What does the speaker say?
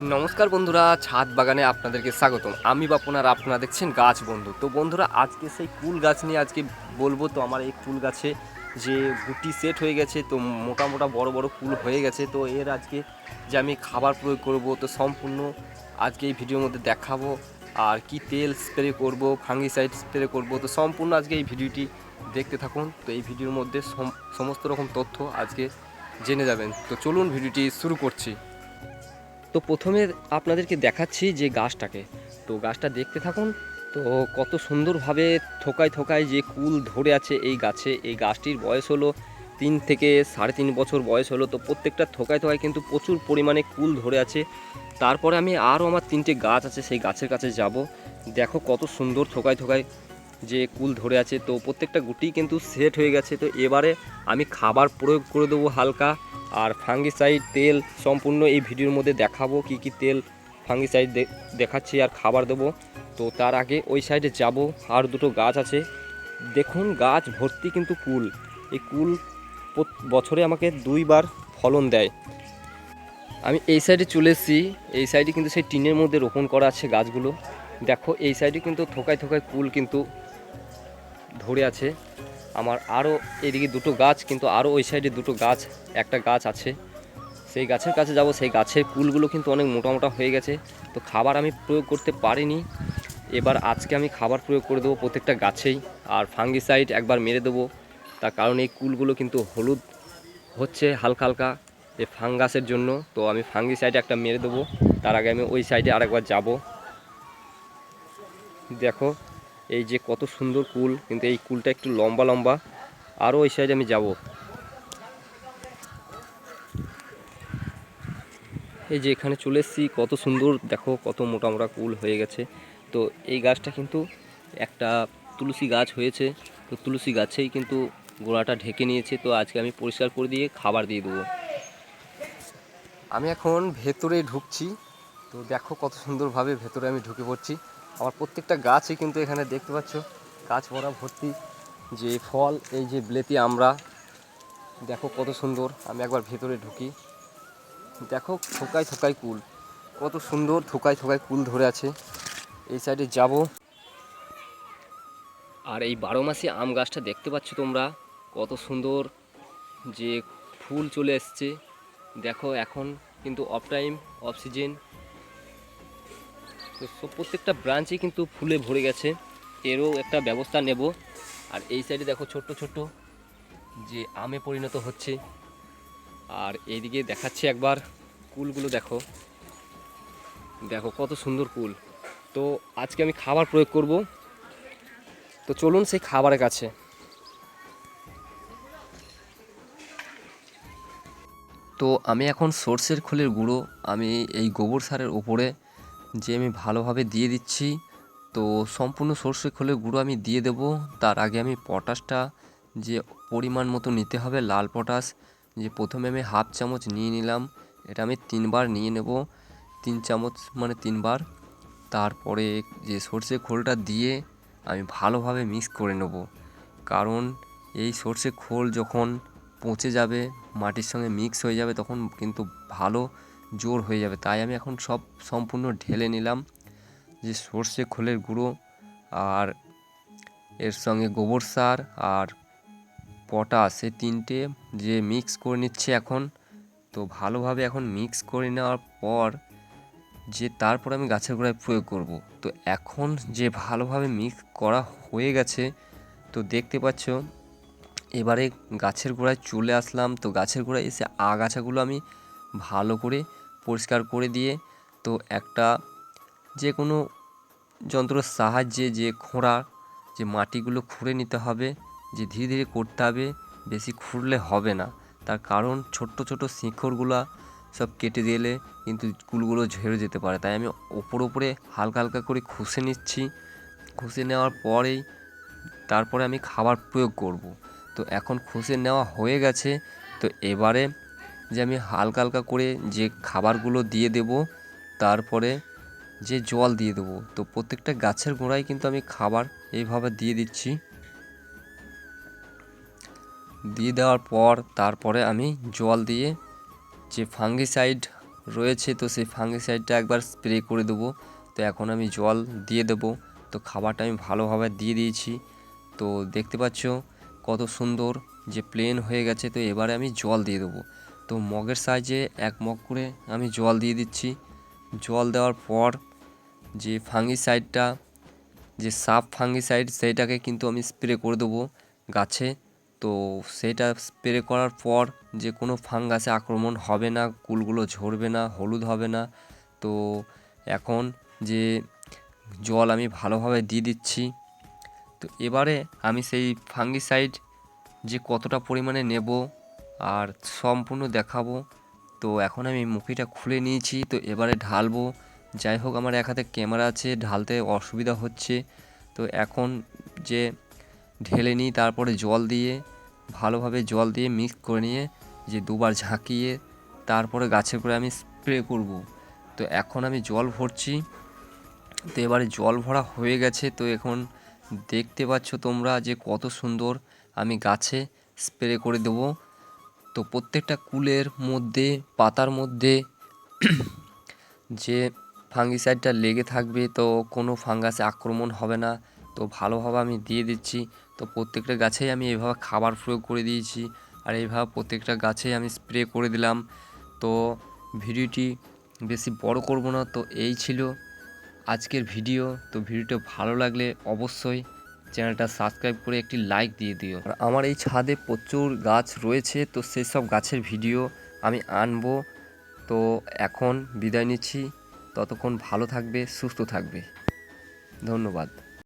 নমস্কার বন্ধুরা, ছাদ বাগানে আপনাদেরকে স্বাগতম। আমি বাপন আর আপনারা দেখছেন গাছ বন্ধু। তো বন্ধুরা, আজকে সেই কুল গাছ নিয়ে আজকে বলবো। তো আমার এই কুল গাছে যে গুটি সেট হয়ে গেছে, তো মোটা মোটা বড় বড় কুল হয়ে গেছে। তো এর আজকে যে আমি খাবার প্রয়োগ করব, তো সম্পূর্ণ আজকে এই ভিডিওর মধ্যে দেখাবো। আর কি তেল স্প্রে করব, ফাঙ্গিসাইড স্প্রে করব, তো সম্পূর্ণ আজকে এই ভিডিওটি দেখতে থাকুন। তো এই ভিডিওর মধ্যে সমস্ত রকম তথ্য আজকে জেনে যাবেন। তো চলুন ভিডিওটি শুরু করছি। তো প্রথমে আপনাদেরকে দেখাচ্ছি যে গাছটাকে, তো গাছটা দেখতে থাকুন। তো কত সুন্দরভাবে থোকায় থোকায় যে কুল ধরে আছে এই গাছে। এই গাছটির বয়স হলো 3 থেকে 3.5 বছর বয়স হলো। তো প্রত্যেকটা থোকায় থোকায় কিন্তু প্রচুর পরিমাণে কুল ধরে আছে। তারপরে আমি আরও আমার 3টে গাছ আছে, সেই গাছের কাছে যাব। দেখো কত সুন্দর থোকায় থোকায় যে কুল ধরে আছে। তো প্রত্যেকটা গুটি কিন্তু সেট হয়ে গেছে। তো এবারে আমি খাবার প্রয়োগ করে দেবো হালকা, আর ফাঙ্গিসাইড তেল সম্পূর্ণ এই ভিডিওর মধ্যে দেখাবো। কি কি তেল ফাঙ্গিসাইড দেখাচ্ছি আর খাবার দেবো। তো তার আগে ওই সাইডে যাব, আর দুটো গাছ আছে। দেখুন গাছ ভর্তি কিন্তু কুল। এই কুল বছরে আমাকে 2বার ফলন দেয়। আমি এই সাইডে চলে এসেছি। এই সাইডে কিন্তু সেই টিনের মধ্যে রোপণ করা আছে গাছগুলো। দেখো এই সাইডে কিন্তু থোকায় থোকায় কুল কিন্তু ধরে আছে। আমার আরও এদিকে দুটো গাছ, কিন্তু আরও ওই সাইডে দুটো গাছ, একটা গাছ আছে, সেই গাছের কাছে যাব। সেই গাছের কুলগুলো কিন্তু অনেক মোটা মোটা হয়ে গেছে। তো খাবার আমি প্রয়োগ করতে পারিনি। এবার আজকে আমি খাবার প্রয়োগ করে দেবো প্রত্যেকটা গাছেই, আর ফাঙ্গিসাইড একবার মেরে দেবো। তার কারণ এই কুলগুলো কিন্তু হলুদ হচ্ছে হালকা হালকা, এই ফাঙ্গাসের জন্য। তো আমি ফাঙ্গিসাইড একটা মেরে দেবো। তার আগে আমি ওই সাইডে আরেকবার যাব। দেখো এই যে কত সুন্দর কুল, কিন্তু এই কুলটা একটু লম্বা লম্বা। আরও ওই সাইডে আমি যাব। এই যে এখানে চলে এসেছি, কত সুন্দর দেখো, কত মোটা মোটা কুল হয়ে গেছে। তো এই গাছটা কিন্তু একটা তুলসী গাছ হয়েছে। তো তুলসী গাছেই কিন্তু গোড়াটা ঢেকে নিয়েছে। তো আজকে আমি পরিষ্কার করে দিয়ে খাবার দিয়ে দেবো। আমি এখন ভেতরে ঢুকছি। তো দেখো কত সুন্দরভাবে ভেতরে আমি ঢুকে পড়ছি। আমার প্রত্যেকটা গাছই কিন্তু এখানে দেখতে পাচ্ছ, গাছ ভরা ভর্তি যে ফল, এই যে বিলেতি আমরা। দেখো কত সুন্দর। আমি একবার ভেতরে ঢুকি। দেখো থোকায় থোকায় কুল, কত সুন্দর থোকায় থোকায় কুল ধরে আছে। এই সাইডে যাব। আর এই 12 মাসি আম গাছটা দেখতে পাচ্ছ তোমরা, কত সুন্দর যে ফুল চলে এসছে। দেখো এখন কিন্তু অফ টাইম, অফ সিজন। তো প্রত্যেকটা ব্রাঞ্চই কিন্তু ফুলে ভরে গেছে। এরও একটা ব্যবস্থা নেব। আর এই সাইডে দেখো ছোট্ট ছোট্ট যে আমে পরিণত হচ্ছে। আর এইদিকে দেখাচ্ছে একবার কুলগুলো, দেখো দেখো কত সুন্দর কুল। তো আজকে আমি খাবার প্রয়োগ করব। তো চলুন সেই খাবারের কাছে। তো আমি এখন সর্ষের খোলের গুঁড়ো আমি এই গোবর সারের ওপরে যে আমি ভালোভাবে দিয়ে দিচ্ছি। তো সম্পূর্ণ সর্ষের খোলের গুঁড়ো আমি দিয়ে দেব। তার আগে আমি পটাশটা যে পরিমাণ মতো নিতে হবে, লাল পটাশ, যে প্রথমে আমি 1/2 চামচ নিয়ে নিলাম। এটা আমি 3বার নিয়ে নেব, 3 চামচ মানে 3বার। তারপরে যে সর্ষে খোলটা দিয়ে আমি ভালোভাবে মিক্স করে নেব। কারণ এই সর্ষে খোল যখন পচে যাবে, মাটির সঙ্গে মিক্স হয়ে যাবে, তখন কিন্তু ভালো জোর হয়ে যাবে। তাই আমি এখন সব সম্পূর্ণ ঢেলে নিলাম, যে সর্ষে খোলের গুঁড়ো আর এর সঙ্গে গোবর সার আর পটাশ, এই 3টে যে মিক্স করে নিচ্ছে এখন। তো ভালোভাবে এখন মিক্স করে নেওয়ার পর যে তারপর আমি গাছের গোড়ায় প্রয়োগ করব। তো এখন যে ভালোভাবে মিক্স করা হয়ে গেছে, তো দেখতে পাচ্ছ এবারে গাছের গোড়ায় চলে আসলাম। তো গাছের গোড়ায় এসে আগাছাগুলো আমি ভালো করে পরিষ্কার করে দিয়ে, তো একটা যে কোনো যন্ত্রের সাহায্যে যে খোঁড়া, যে মাটিগুলো খুঁড়ে নিতে হবে, যে ধীরে ধীরে করতে হবে, বেশি খুঁড়লে হবে না। তার কারণ ছোট্ট ছোট শিকড়গুলো সব কেটে দিলে কিন্তু কুলগুলো ঝরে যেতে পারে। তাই আমি ওপরে হালকা হালকা করে ঘষে নিচ্ছি। ঘষে নেওয়ার পরেই তারপরে আমি খাবার প্রয়োগ করব। তো এখন ঘষে নেওয়া হয়ে গেছে। তো এবারে যে আমি হালকা হালকা করে যে খাবারগুলো দিয়ে দেব, তারপরে যে জল দিয়ে দেবো। তো প্রত্যেকটা গাছের গোড়ায় কিন্তু আমি খাবার এইভাবে দিয়ে দিচ্ছি। দিয়ে দেওয়ার পর তারপরে আমি জল দিয়ে যে ফাঙ্গিসাইড রয়েছে, তো সেই ফাঙ্গিসাইডটা একবার স্প্রে করে দেবো। তো এখন আমি জল দিয়ে দেবো। তো খাবারটা আমি ভালোভাবে দিয়ে দিয়েছি। তো দেখতে পাচ্ছ কত সুন্দর যে প্লেন হয়ে গেছে। তো এবারে আমি জল দিয়ে দেবো। তো মগের সাহায্যে 1 মগ করে আমি জল দিয়ে দিচ্ছি। জল দেওয়ার পর যে ফাঙ্গিসাইডটা, যে সাব ফাঙ্গিসাইড, সেইটাকে কিন্তু আমি স্প্রে করে দেবো গাছে। তো সেটা স্প্রে করার পর যে কোনো ফাঙ্গাসে আক্রমণ হবে না, কুলগুলো ঝরবে না, হলুদ হবে না। তো এখন যে জল আমি ভালোভাবে দিয়ে দিচ্ছি। তো এবারে আমি সেই ফাঙ্গিসাইড যে কতটা পরিমাণে নেব আর সম্পূর্ণ দেখাবো। তো এখন আমি মুখিটা খুলে নিয়েছি, তো এবারে ঢালবো। যাই হোক, আমার এক হাতে ক্যামেরা আছে, ঢালতে অসুবিধা হচ্ছে। তো এখন যে ঢেলে নিই, তারপরে জল দিয়ে ভালোভাবে জল দিয়ে মিক্স করে নিয়ে যে দুবার ঝাঁকিয়ে তারপরে গাছের করে আমি স্প্রে করব। তো এখন আমি জল ভরছি। তো এবারে জল ভরা হয়ে গেছে। তো এখন দেখতে পাচ্ছ তোমরা যে কত সুন্দর আমি গাছে স্প্রে করে দেবো। তো প্রত্যেকটা কুলের মধ্যে, পাতার মধ্যে যে ফাঙ্গিসাইডটা লেগে থাকবে, তো কোনো ফাঙ্গাসে আক্রমণ হবে না। তো ভালোভাবে আমি দিয়ে দিচ্ছি। তো প্রত্যেকটা গাছেই আমি এইভাবে খাবার প্রয়োগ করে দিয়েছি, আর এইভাবে প্রত্যেকটা গাছেই আমি স্প্রে করে দিলাম। তো ভিডিওটি বেশি বড় করব না। তো এই ছিল আজকের ভিডিও। তো ভিডিওটা ভালো লাগলে অবশ্যই চ্যানেলটা সাবস্ক্রাইব করে একটি লাইক দিয়ে দিও। আর আমার এই ছাদে প্রচুর গাছ রয়েছে, তো সেই সব গাছের ভিডিও আমি আনবো। তো এখন বিদায় নিচ্ছি। ততক্ষণ ভালো থাকবে, সুস্থ থাকবে। ধন্যবাদ।